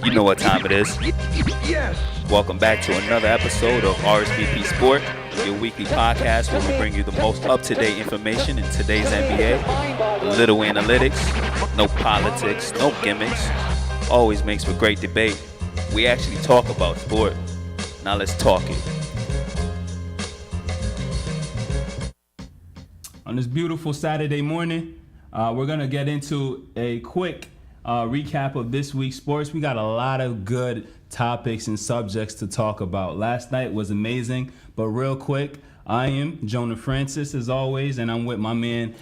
You know what time it is. Yes. Welcome back to another episode of RSVP Sport, your weekly podcast where we bring you the most up-to-date information in today's NBA. Little analytics, no politics, no gimmicks. Always makes for great debate. We actually talk about sport. Now let's talk it. On this beautiful Saturday morning, we're going to get into a quick recap of this week's sports. We got a lot of good topics and subjects to talk about. Last night was amazing, but real quick, I am Jonah Francis as always, and I'm with my main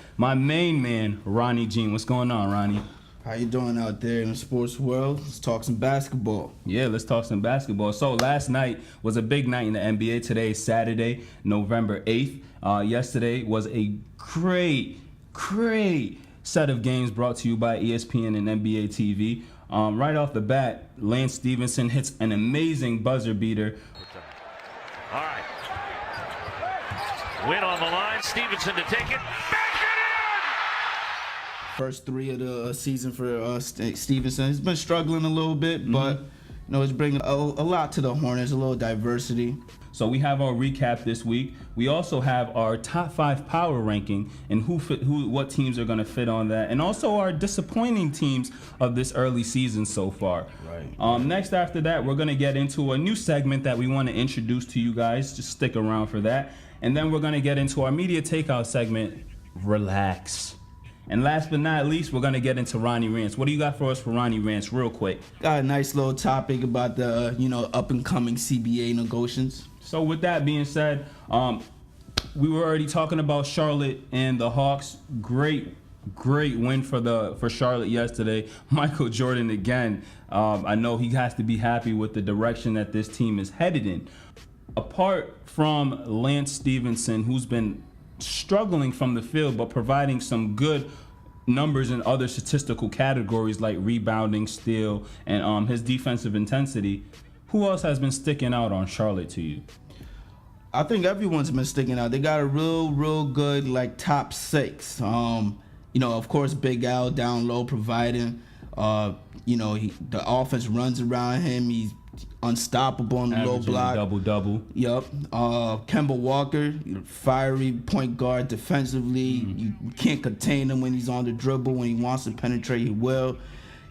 man, Ronnie Jean. What's going on, Ronnie? How you doing out there in the sports world? Let's talk some basketball. Yeah, let's talk some basketball. So last night was a big night in the NBA. Today is Saturday, November 8th. Yesterday was a great set of games brought to you by ESPN and NBA TV. Right off the bat, Lance Stevenson hits an amazing buzzer beater. All right. Win on the line. Stevenson to take it. Back it First three of the season for Stevenson. He's been struggling a little bit, but he's bringing a lot to the Hornets, a little diversity. So we have our recap this week. We also have our top 5 power ranking and what teams are going to fit on that, and also our disappointing teams of this early season so far. Right. Next after that, we're going to get into a new segment that we want to introduce to you guys. Just stick around for that. And then we're going to get into our media takeout segment, Relax. And last but not least, we're going to get into Ronnie Rants. What do you got for us for Ronnie Rants real quick? Got a nice little topic about the, up-and-coming CBA negotiations. So with that being said, we were already talking about Charlotte and the Hawks. Great win for Charlotte yesterday. Michael Jordan again. I know he has to be happy with the direction that this team is headed in. Apart from Lance Stevenson, who's been struggling from the field but providing some good numbers in other statistical categories like rebounding, steal, and his defensive intensity, who else has been sticking out on Charlotte to you? I think everyone's been sticking out. They got a real good top 6. Of course, Big Al down low providing. The offense runs around him. He's unstoppable on the low block. Double. Yep. Kemba Walker, fiery point guard defensively. You can't contain him when he's on the dribble. When he wants to penetrate, he will.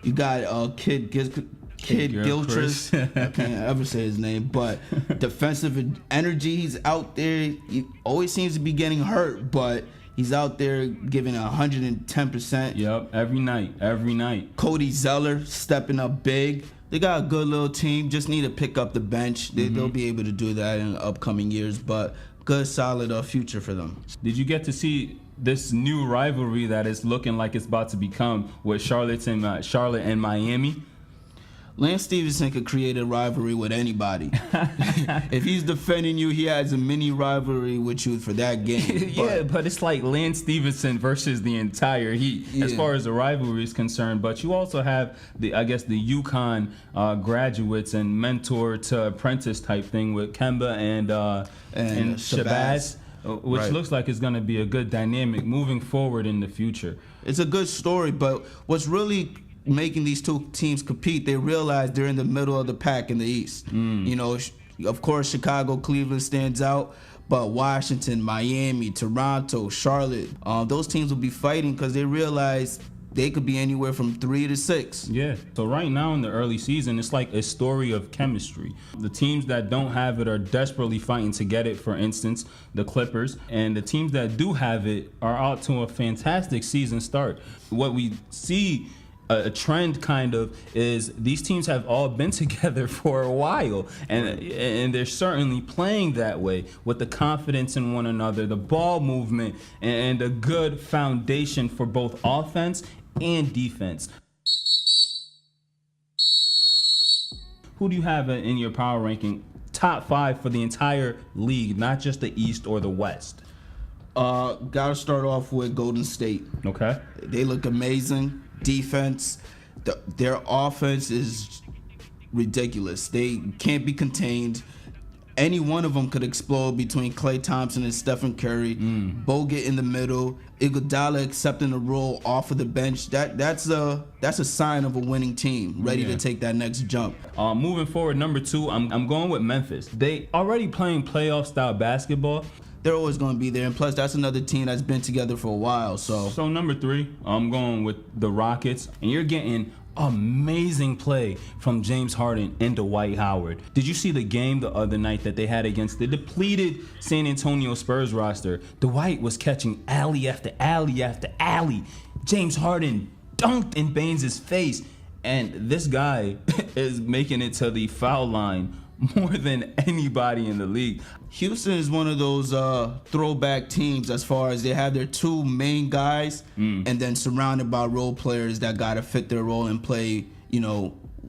You got Kid Gilchrist. I can't ever say his name, but defensive energy. He's out there. He always seems to be getting hurt, but he's out there giving 110%. Yep, every night. Cody Zeller stepping up big. They got a good little team. Just need to pick up the bench. They'll be able to do that in the upcoming years, but good, solid future for them. Did you get to see this new rivalry that is looking like it's about to become with Charlotte and Miami? Lance Stevenson could create a rivalry with anybody. If he's defending you, he has a mini rivalry with you for that game. But it's like Lance Stevenson versus the entire Heat as far as the rivalry is concerned. But you also have the UConn graduates and mentor to apprentice type thing with Kemba and Shabazz. Which looks like it's going to be a good dynamic moving forward in the future. It's a good story, but what's really making these two teams compete, they realize they're in the middle of the pack in the East. Of course, Chicago, Cleveland stands out, but Washington, Miami, Toronto, Charlotte, those teams will be fighting because they realize they could be anywhere from 3 to 6. Yeah. So right now in the early season, it's like a story of chemistry. The teams that don't have it are desperately fighting to get it. For instance, the Clippers, and the teams that do have it are out to a fantastic season start. What we see a trend kind of is these teams have all been together for a while, and they're certainly playing that way with the confidence in one another, the ball movement, and a good foundation for both offense and defense. Who do you have in your power ranking top 5 for the entire league, not just the East or the West? Gotta start off with Golden State. Okay. They look amazing. Defense, their offense is ridiculous. They can't be contained. any one of them could explode between Klay Thompson and Stephen Curry. Bogut in the middle, Iguodala accepting the role off of the bench. That's a sign of a winning team ready to take that next jump. Moving forward, number 2, I'm going with Memphis. They already playing playoff style basketball. They're always going to be there, and plus that's another team that's been together for a while. So number 3, I'm going with the Rockets, and you're getting amazing play from James Harden and Dwight Howard. Did you see the game the other night that they had against the depleted San Antonio Spurs roster? Dwight was catching alley after alley after alley. James Harden dunked in Baines' face, and this guy is making it to the foul line more than anybody in the league. Houston is one of those throwback teams as far as they have their 2 main guys and then surrounded by role players that got to fit their role and play,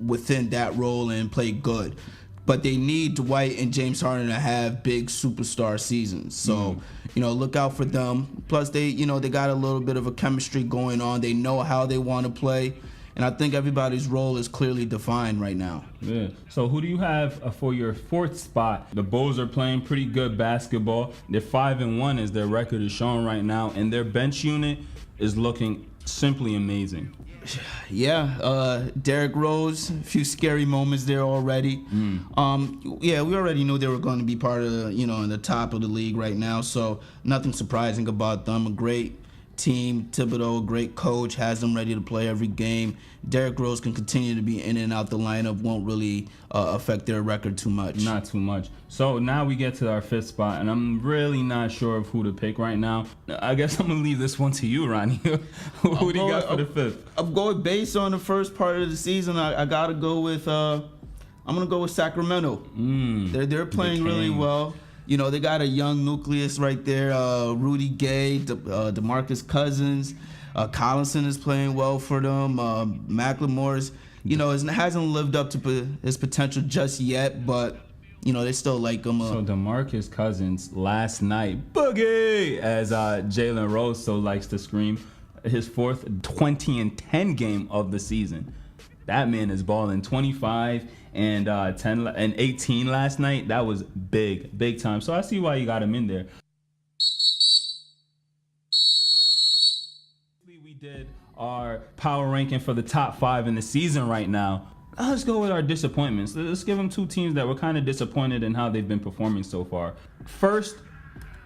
within that role and play good. But they need Dwight and James Harden to have big superstar seasons. So, look out for them. Plus, they got a little bit of a chemistry going on. They know how they want to play. And I think everybody's role is clearly defined right now. Yeah. So who do you have for your 4th spot? The Bulls are playing pretty good basketball. They're 5-1 as their record is showing right now, and their bench unit is looking simply amazing. Yeah, Derrick Rose, a few scary moments there already. We already knew they were going to be part of in the top of the league right now, so nothing surprising about them. A great team. Thibodeau, a great coach, has them ready to play every game. Derrick Rose can continue to be in and out the lineup, won't really affect their record too much. Not too much. So now we get to our 5th spot, and I'm really not sure of who to pick right now. I guess I'm going to leave this one to you, Ronnie. Who do you got for the 5th? I'm going based on the first part of the season. I got to go with I'm going to go with Sacramento. They're playing really well. They got a young nucleus right there. Rudy Gay, DeMarcus Cousins, Collinson is playing well for them. McLemore's, hasn't lived up to his potential just yet, but they still like him. So DeMarcus Cousins last night, boogie, as Jalen Rose so likes to scream, his 4th 20-10 game of the season. That man is balling 25 and 10 and 18 last night. That was big time. So I see why you got him in there. We did our power ranking for the top 5 in the season right now. Let's go with our disappointments. Let's give them 2 teams that were kind of disappointed in how they've been performing so far. First,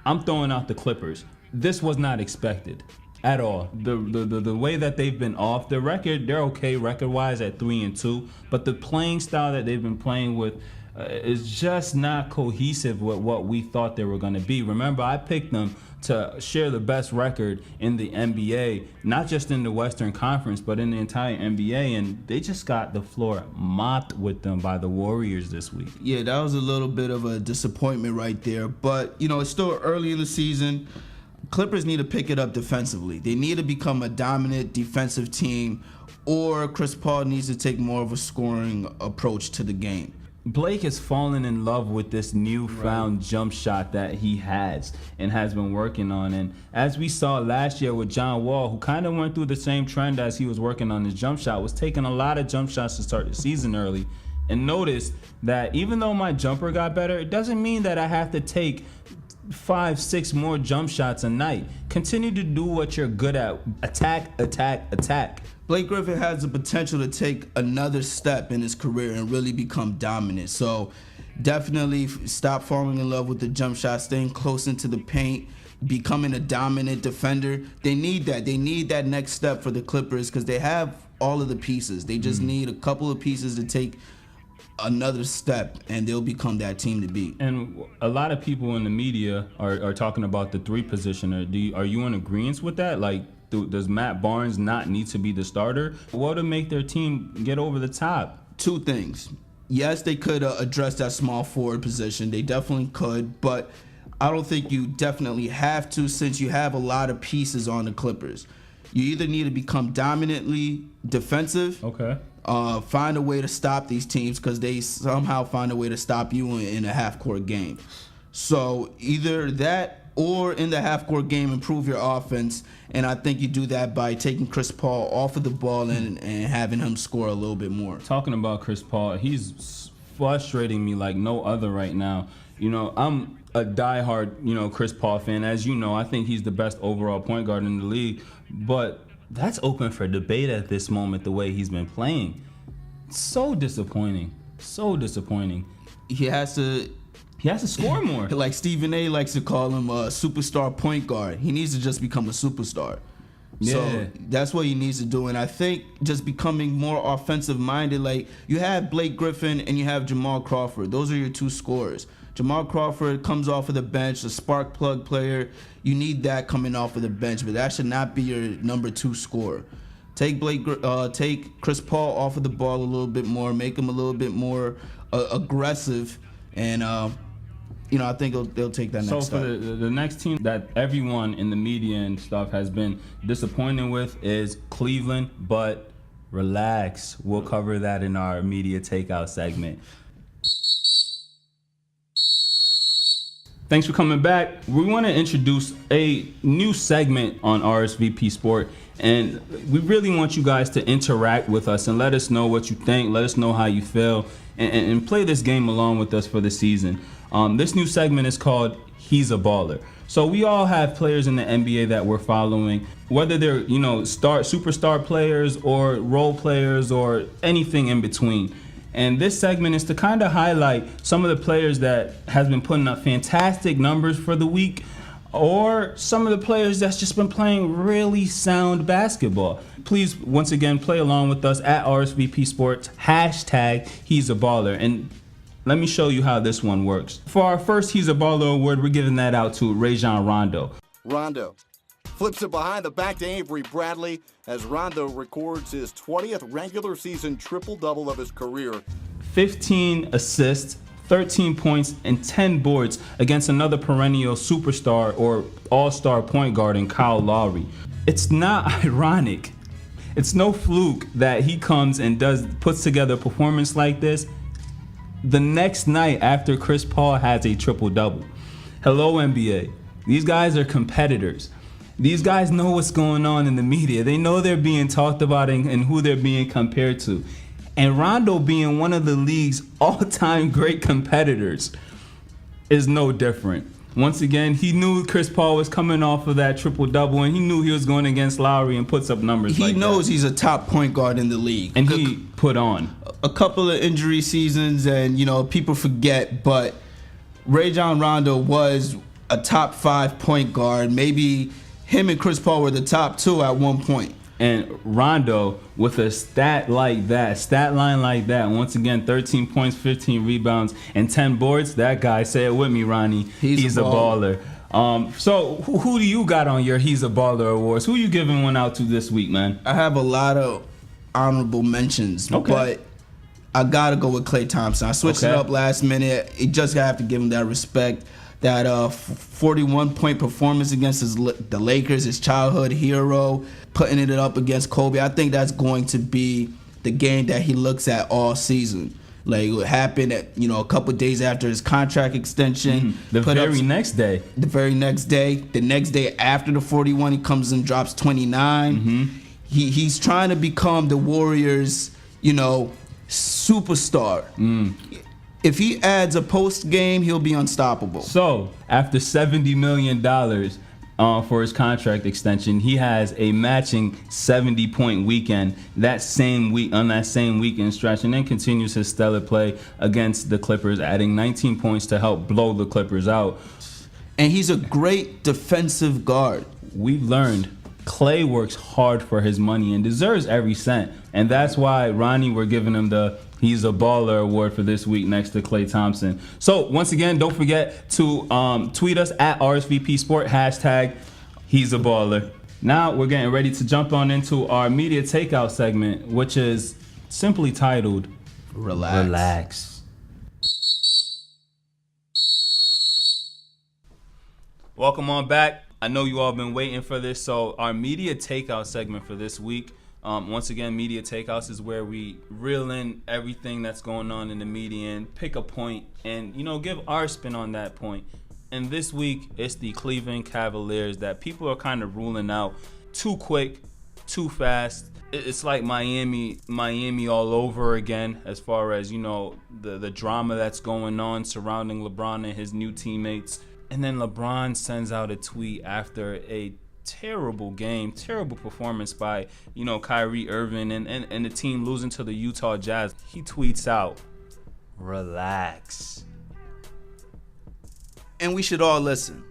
I'm throwing out the Clippers. This was not expected at all. The way that they've been off the record, they're okay record-wise at 3-2, but the playing style that they've been playing with is just not cohesive with what we thought they were going to be. Remember, I picked them to share the best record in the NBA, not just in the Western Conference, but in the entire NBA, and they just got the floor mopped with them by the Warriors this week. Yeah, that was a little bit of a disappointment right there, but it's still early in the season. Clippers need to pick it up defensively. They need to become a dominant defensive team, or Chris Paul needs to take more of a scoring approach to the game. Blake has fallen in love with this newfound jump shot that he has and has been working on. And as we saw last year with John Wall, who kind of went through the same trend as he was working on his jump shot, was taking a lot of jump shots to start the season early. And noticed that even though my jumper got better, it doesn't mean that I have to take 5-6 more jump shots a night. Continue to do what you're good at. Attack. Blake Griffin has the potential to take another step in his career and really become dominant. So definitely stop falling in love with the jump shot, staying close into the paint, becoming a dominant defender. They need that. They need that next step for the Clippers because they have all of the pieces. They just need a couple of pieces to take another step, and they'll become that team to beat. And a lot of people in the media are talking about the 3 positioner. Are you in agreement with that? Like, does Matt Barnes not need to be the starter? What would make their team get over the top? 2 things. Yes, they could address that small forward position. They definitely could, but I don't think you definitely have to, since you have a lot of pieces on the Clippers. You either need to become dominantly defensive. Okay. Find a way to stop these teams because they somehow find a way to stop you in a half-court game. So either that or in the half-court game, improve your offense. And I think you do that by taking Chris Paul off of the ball and having him score a little bit more. Talking about Chris Paul, he's frustrating me like no other right now. You know, I'm a diehard, Chris Paul fan. As you know, I think he's the best overall point guard in the league. But that's open for debate at this moment, the way he's been playing. So disappointing. So disappointing. He has to score more. Like Stephen A. likes to call him a superstar point guard. He needs to just become a superstar. Yeah. So that's what he needs to do. And I think just becoming more offensive minded, like you have Blake Griffin and you have Jamal Crawford. Those are your two scorers. Jamal Crawford comes off of the bench, a spark plug player. You need that coming off of the bench, but that should not be your number 2 scorer. Take Chris Paul off of the ball a little bit more, make him a little bit more aggressive, and I think they'll take that next step. So for the next team that everyone in the media and stuff has been disappointed with is Cleveland, but relax. We'll cover that in our media takeout segment. Thanks for coming back. We want to introduce a new segment on RSVP Sport, and we really want you guys to interact with us and let us know what you think, let us know how you feel, and play this game along with us for the season. This new segment is called He's a Baller. So we all have players in the NBA that we're following, whether they're, superstar players or role players or anything in between. And this segment is to kind of highlight some of the players that has been putting up fantastic numbers for the week, or some of the players that's just been playing really sound basketball. Please, once again, play along with us at RSVP Sports, #He's a Baller. And let me show you how this one works. For our first He's a Baller award, we're giving that out to Rajon Rondo. Rondo flips it behind the back to Avery Bradley as Rondo records his 20th regular season triple-double of his career. 15 assists, 13 points, and 10 boards against another perennial superstar or all-star point guard in Kyle Lowry. It's not ironic. It's no fluke that he comes and puts together a performance like this the next night after Chris Paul has a triple-double. Hello, NBA. These guys are competitors. These guys know what's going on in the media. They know they're being talked about and who they're being compared to. And Rondo, being one of the league's all-time great competitors, is no different. Once again, he knew Chris Paul was coming off of that triple-double, and he knew he was going against Lowry and puts up numbers like that. He knows he's a top point guard in the league. And he put on a couple of injury seasons, and people forget, but Rajon Rondo was a top 5 point guard. Maybe him and Chris Paul were the top 2 at one point. And Rondo, with a stat line like that, once again, 13 points, 15 rebounds, and 10 boards, that guy, say it with me, Ronnie, he's a baller. So who do you got on your He's a Baller awards? Who you giving one out to this week, man? I have a lot of honorable mentions, but I got to go with Klay Thompson. I switched it up last minute. You just have to give him that respect. That 41-point performance against the Lakers, his childhood hero, putting it up against Kobe. I think that's going to be the game that he looks at all season. Like what happened at a couple of days after his contract extension. The very next day. The next day after the 41, he comes and drops 29. He's trying to become the Warriors, superstar. If he adds a post game, he'll be unstoppable. So, after $70 million for his contract extension, he has a matching 70-point weekend on that same weekend stretch, and then continues his stellar play against the Clippers, adding 19 points to help blow the Clippers out. And he's a great defensive guard. We've learned Klay works hard for his money and deserves every cent, and that's why, Ronnie, we're giving him the He's a Baller award for this week next to Klay Thompson. So, once again, don't forget to tweet us at RSVP Sport, #He's a Baller. Now, we're getting ready to jump on into our media takeout segment, which is simply titled Relax. Welcome on back. I know you all been waiting for this. So, our media takeout segment for this week. Once again, media takeouts is where we reel in everything that's going on in the media and pick a point and, give our spin on that point. And this week, it's the Cleveland Cavaliers that people are kind of ruling out too quick too fast. It's like Miami all over again, as far as, you know, the drama that's going on surrounding LeBron and his new teammates. And then LeBron sends out a tweet after a terrible game, terrible performance by, you know, Kyrie Irving and the team losing to the Utah Jazz. He tweets out, "Relax." And we should all listen.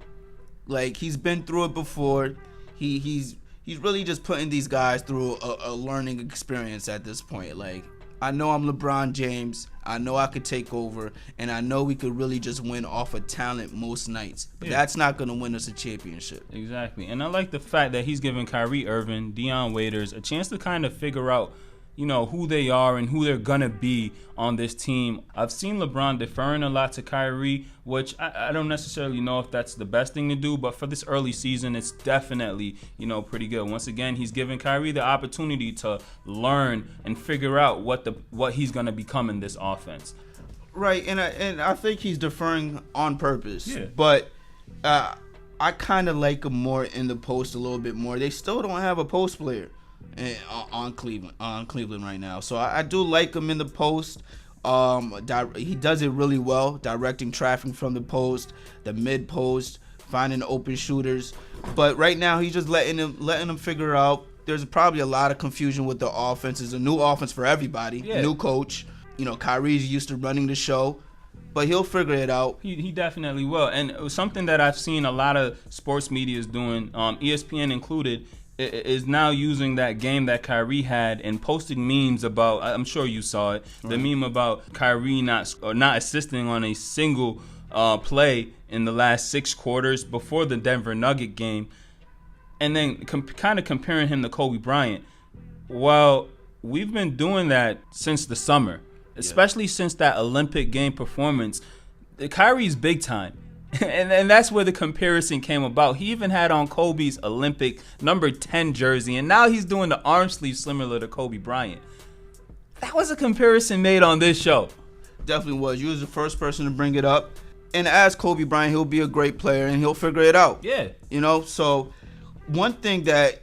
Like, he's been through it before. He's really just putting these guys through a learning experience at this point. Like, I know I'm LeBron James. I know I could take over, and I know we could really just win off of talent most nights. But that's not going to win us a championship. Exactly. And I like the fact that he's giving Kyrie Irving, Dion Waiters a chance to kind of figure out, you know, who they are and who they're going to be on this team. I've seen LeBron deferring a lot to Kyrie, which I don't necessarily know if that's the best thing to do, but for this early season, it's definitely, you know, pretty good. Once again, he's giving Kyrie the opportunity to learn and figure out what he's going to become in this offense. Right, and I think he's deferring on purpose. Yeah. But I kind of like him more in the post a little bit more. They still don't have a post player on Cleveland right now, so I do like him in the post. He does it really well, directing traffic from the post, the mid post, finding open shooters. But right now he's just letting them figure out. There's probably a lot of confusion with the offense. It's a new offense for everybody. Yeah. New coach. You know, Kyrie's used to running the show, but he'll figure it out. He definitely will. And something that I've seen a lot of sports media is doing, ESPN included, is now using that game that Kyrie had and posting memes about. I'm sure you saw it. The meme about Kyrie not assisting on a single play in the last 6 quarters before the Denver Nugget game, and then kind of comparing him to Kobe Bryant. Well, we've been doing that since the summer, especially since that Olympic game performance. Kyrie's big time. And that's where the comparison came about. He even had on Kobe's Olympic number 10 jersey, and now he's doing the arm sleeve similar to Kobe Bryant. That was a comparison made on this show. Definitely was. You was the first person to bring it up. And as Kobe Bryant, he'll be a great player, and he'll figure it out. Yeah. You know, so one thing that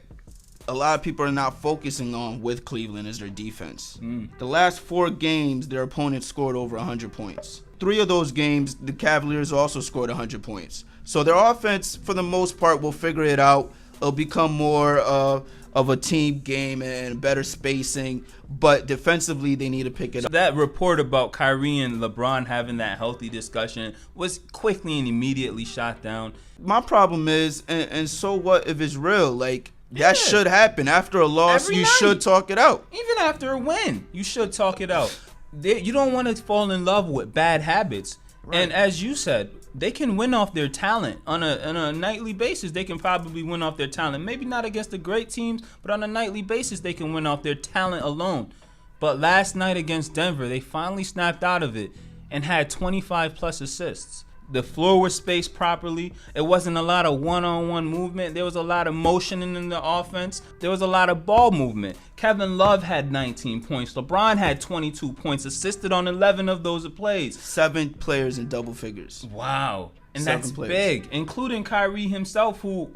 a lot of people are not focusing on with Cleveland is their defense. The last 4 games, their opponents scored over 100 points. 3 of those games, the Cavaliers also scored 100 points. So their offense, for the most part, will figure it out. It'll become more of a team game and better spacing. But defensively, they need to pick it up. That report about Kyrie and LeBron having that healthy discussion was quickly and immediately shot down. My problem is, and so what if it's real? Like, that should happen. After a loss, Every you night. should talk it out. Even after a win, you should talk it out. You don't want to fall in love with bad habits. Right. And as you said, they can win off their talent on a nightly basis. They can probably win off their talent. Maybe not against the great teams, but on a nightly basis, they can win off their talent alone. But last night against Denver, they finally snapped out of it and had 25 plus assists. The floor was spaced properly. It wasn't a lot of one-on-one movement. There was a lot of motion in the offense. There was a lot of ball movement. Kevin Love had 19 points. LeBron had 22 points, assisted on 11 of those plays. 7 players in double figures. Wow. And 7 that's players. big, including Kyrie himself, who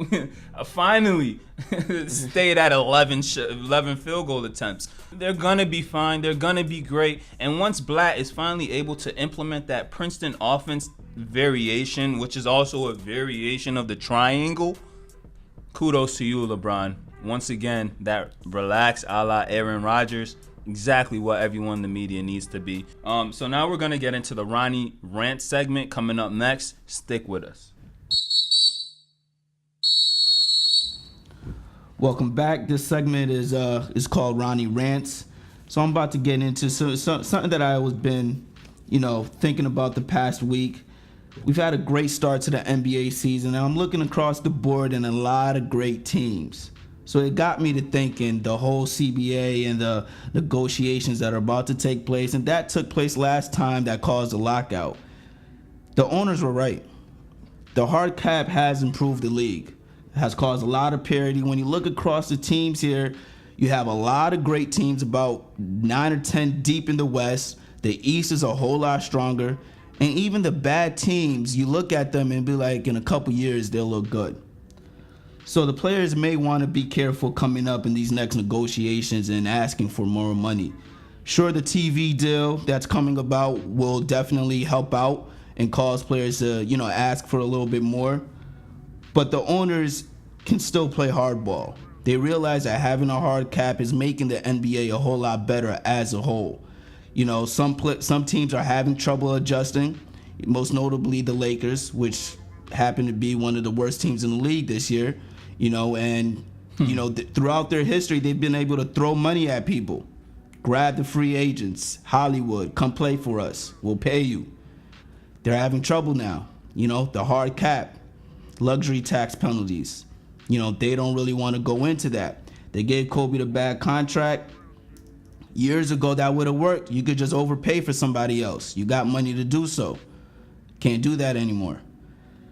finally stayed at 11 field goal attempts. They're going to be fine. They're going to be great. And once Blatt is finally able to implement that Princeton offense variation, which is also a variation of the triangle, kudos to you, LeBron. Once again, that relax a la Aaron Rodgers. Exactly what everyone in the media needs to be. So now we're going to get into the Ronnie Rant segment coming up next. Stick with us. Welcome back. This segment is called Ronnie Rants. So I'm about to get into something that I was been, thinking about the past week. We've had a great start to the NBA season, and I'm looking across the board and a lot of great teams. So it got me to thinking the whole CBA and the negotiations that are about to take place, and that took place last time that caused a lockout. The owners were right. The hard cap has improved the league. It has caused a lot of parity. When you look across the teams here, you have a lot of great teams, about 9 or 10 deep in the West. The East is a whole lot stronger. And even the bad teams, you look at them and be like, in a couple years, they'll look good. So the players may want to be careful coming up in these next negotiations and asking for more money. Sure, the TV deal that's coming about will definitely help out and cause players to, ask for a little bit more. But the owners can still play hardball. They realize that having a hard cap is making the NBA a whole lot better as a whole. Some teams are having trouble adjusting, most notably the Lakers, which happen to be one of the worst teams in the league this year. Throughout their history, they've been able to throw money at people. Grab the free agents, Hollywood, come play for us. We'll pay you. They're having trouble now. The hard cap, luxury tax penalties. They don't really want to go into that. They gave Kobe the bad contract. Years ago, that would have worked. You could just overpay for somebody else. You got money to do so. Can't do that anymore.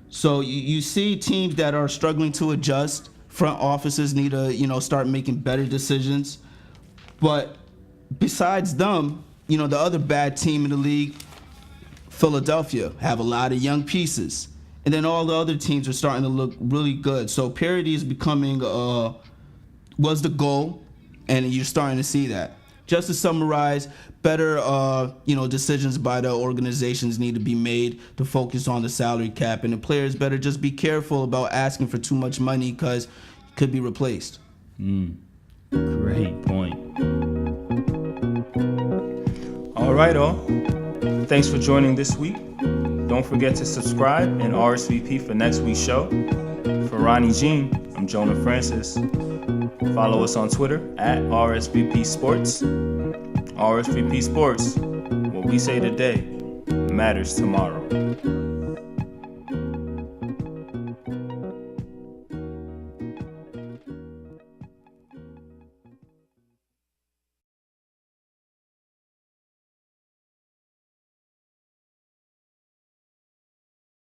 So you see teams that are struggling to adjust. Front offices need to, start making better decisions. But besides them, the other bad team in the league, Philadelphia, have a lot of young pieces. And then all the other teams are starting to look really good. So parity is becoming, was the goal, and you're starting to see that. Just to summarize, better, decisions by the organizations need to be made to focus on the salary cap, and the players better just be careful about asking for too much money because it could be replaced. Great point. All right, all. Thanks for joining this week. Don't forget to subscribe and RSVP for next week's show. For Ronnie Jean, I'm Jonah Francis. Follow us on Twitter at RSVP Sports. RSVP Sports, what we say today matters tomorrow.